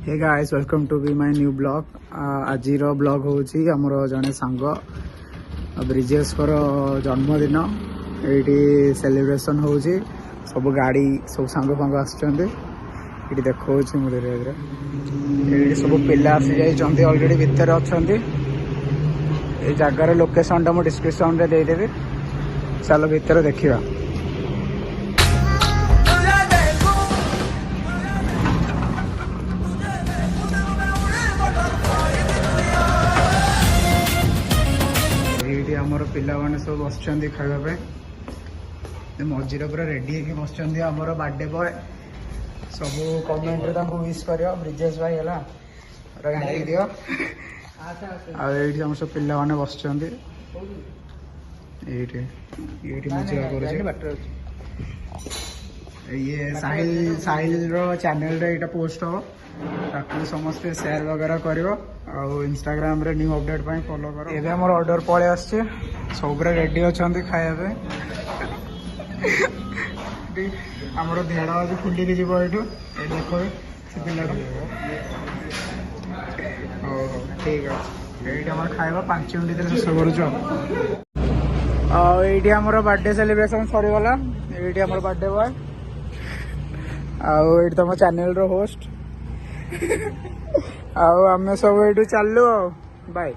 Hey guys welcome to be my new blog. आज blog होची हमर जने सांग ब्रिजेश कर जन्मदिन ये सेलिब्रेशन होची। सब गाड़ी सब सांग फांग आसुचंदे ये देखौची मुरे ये सब पिला आसी जाइछंती ऑलरेडी भितर अछंती। ये जगार लोकेशन टा मु डिस्क्रिप्शन रे दे देबी। चलो भितर देखिबा। आमर पिला माने सब बस खावाई मझीरे पूरा रेडी है बस आमर बर्थडे बॉय सब कमेंट विश कर ब्रिजेश भाई है घाटी दियो आम सब पिला माने बस ये साहिल चैनल रे पोस्ट हो ताकू समस्ते शेयर वगैरह करियो और इंस्टाग्राम रे न्यू अपडेट पाई फॉलो करो। एबे हमर ऑर्डर पळे आछे सब रेडी अछंती खाइबे। हमर धेड़ा आज फुली के जीव एठू ए देखो से पिलाडा ओ ठीक है एठी हमर खाइबा 5 मिनिट रे शेष करूछो। आ एठी हमर बर्थडे सेलिब्रेशन सरी वाला एठी हमर बर्थडे बॉय आउ एठी तम चैनल रो होस्ट आउ आमे सब एठू चललु बाय।